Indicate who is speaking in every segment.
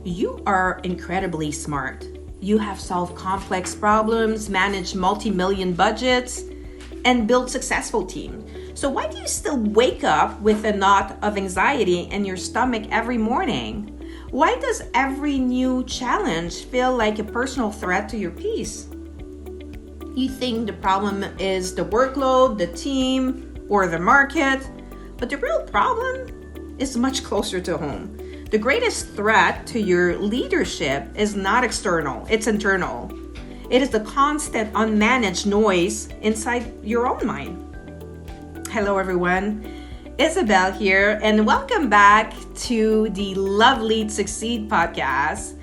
Speaker 1: You are incredibly smart. You have solved complex problems, managed multi-million budgets, and built successful teams. So why do you still wake up with a knot of anxiety in your stomach every morning? Why does every new challenge feel like a personal threat to your peace? You think the problem is the workload, the team, or the market, but the real problem is much closer to home. The greatest threat to your leadership is not external, it's internal. It is the constant unmanaged noise inside your own mind. Hello everyone, Isabel here, and welcome back to the Love Lead Succeed podcast.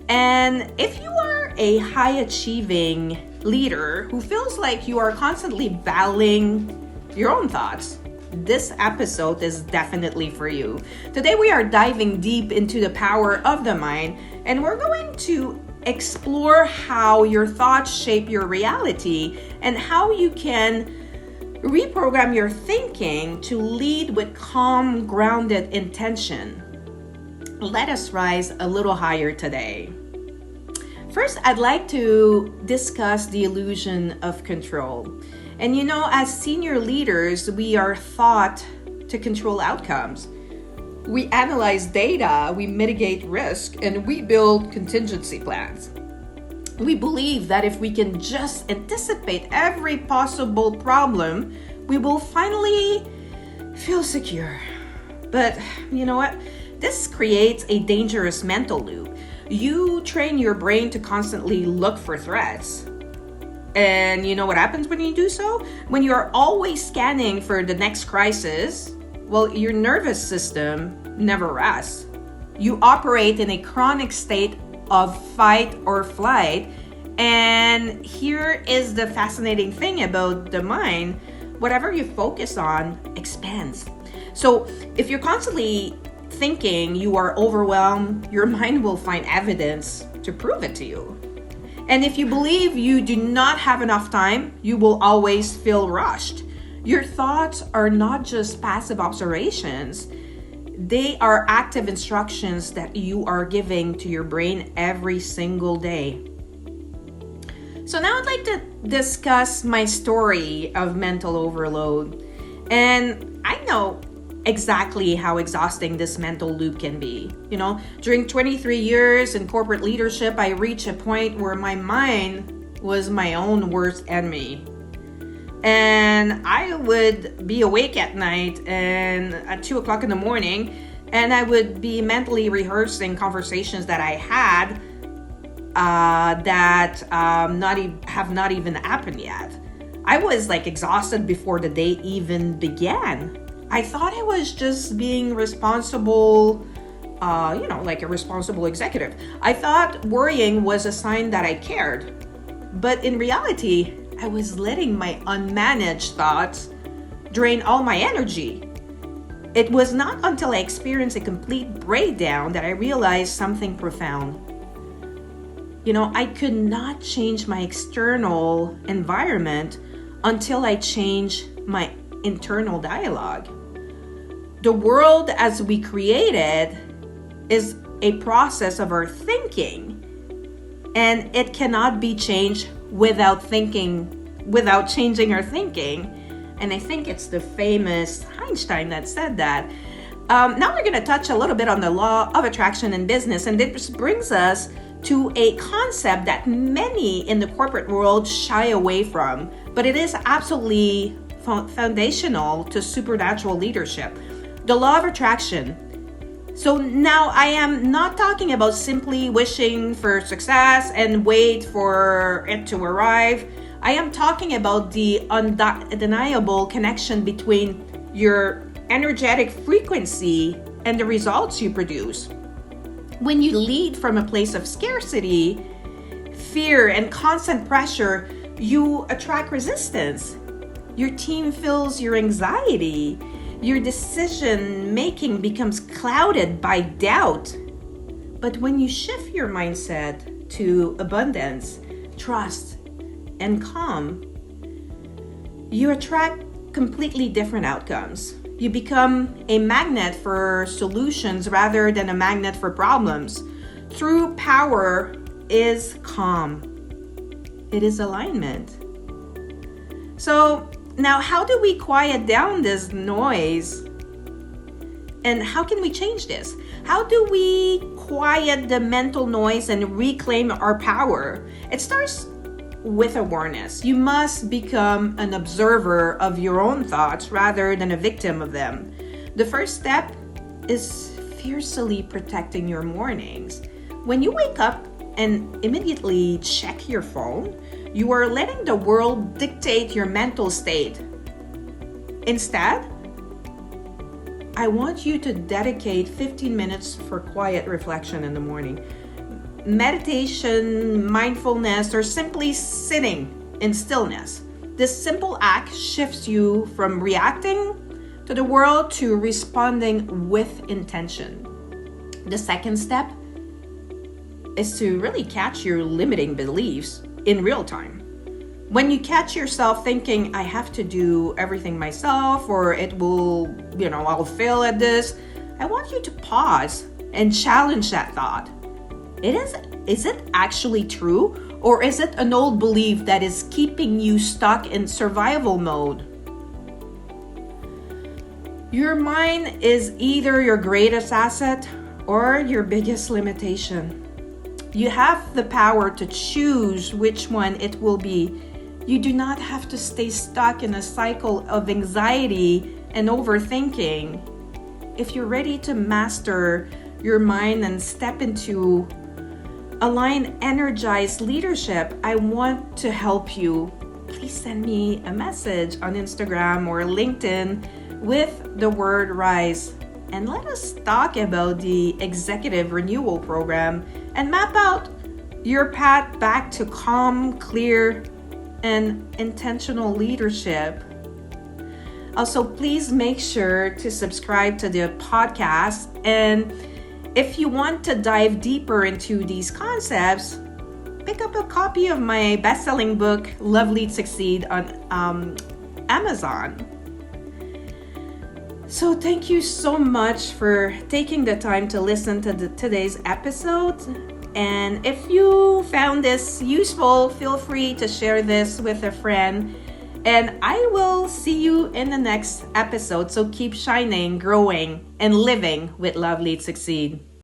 Speaker 1: And if you are a high-achieving leader who feels like you are constantly battling your own thoughts, this episode is definitely for you. Today we are diving deep into the power of the mind, and we're going to explore how your thoughts shape your reality and how you can reprogram your thinking to lead with calm, grounded intention. Let us rise a little higher today. First, I'd like to discuss the illusion of control. And as senior leaders, we are taught to control outcomes. We analyze data, we mitigate risk, and we build contingency plans. We believe that if we can just anticipate every possible problem, we will finally feel secure. But you know what? This creates a dangerous mental loop. You train your brain to constantly look for threats. And you know what happens when you do so? When you're always scanning for the next crisis, well, your nervous system never rests. You operate in a chronic state of fight or flight. And here is the fascinating thing about the mind. Whatever you focus on expands. So if you're constantly thinking you are overwhelmed, your mind will find evidence to prove it to you. And if you believe you do not have enough time, you will always feel rushed. Your thoughts are not just passive observations. They are active instructions that you are giving to your brain every single day. So now I'd like to discuss my story of mental overload. And I know exactly how exhausting this mental loop can be. During 23 years in corporate leadership, I reached a point where my mind was my own worst enemy. And I would be awake at night and at 2 o'clock in the morning, and I would be mentally rehearsing conversations that I had that have not even happened yet. I was exhausted before the day even began. I thought I was just being responsible, like a responsible executive. I thought worrying was a sign that I cared. But in reality, I was letting my unmanaged thoughts drain all my energy. It was not until I experienced a complete breakdown that I realized something profound. I could not change my external environment until I changed my internal dialogue. The world as we create it is a process of our thinking, and it cannot be changed without changing our thinking. And I think it's the famous Einstein that said that. Now we're going to touch a little bit on the law of attraction in business, and this brings us to a concept that many in the corporate world shy away from, but it is absolutely foundational to supernatural leadership. The law of attraction. So now I am not talking about simply wishing for success and wait for it to arrive. I am talking about the undeniable connection between your energetic frequency and the results you produce. When you lead from a place of scarcity, fear, and constant pressure, you attract resistance. Your team feels your anxiety. Your decision making becomes clouded by doubt. But when you shift your mindset to abundance, trust, and calm, you attract completely different outcomes. You become a magnet for solutions rather than a magnet for problems. true power is calm. It is alignment. So now, how do we quiet down this noise? And how can we change this? How do we quiet the mental noise and reclaim our power? It starts with awareness. You must become an observer of your own thoughts rather than a victim of them. The first step is fiercely protecting your mornings. When you wake up and immediately check your phone, you are letting the world dictate your mental state. Instead, I want you to dedicate 15 minutes for quiet reflection in the morning. Meditation, mindfulness, or simply sitting in stillness. This simple act shifts you from reacting to the world to responding with intention. The second step is to really catch your limiting beliefs in real time. When you catch yourself thinking, I have to do everything myself, or it will, I'll fail at this, I want you to pause and challenge that thought. Is it actually true, or is it an old belief that is keeping you stuck in survival mode? Your mind is either your greatest asset or your biggest limitation. You have the power to choose which one it will be. You do not have to stay stuck in a cycle of anxiety and overthinking. If you're ready to master your mind and step into aligned, energized leadership, I want to help you. Please send me a message on Instagram or LinkedIn with the word RISE, and let us talk about the Executive Renewal Program and map out your path back to calm, clear, and intentional leadership. Also, please make sure to subscribe to the podcast, and if you want to dive deeper into these concepts, pick up a copy of my best-selling book, Love Lead Succeed, on Amazon. So thank you so much for taking the time to listen to today's episode. And if you found this useful, feel free to share this with a friend. And I will see you in the next episode. So keep shining, growing, and living with Love Lead Succeed.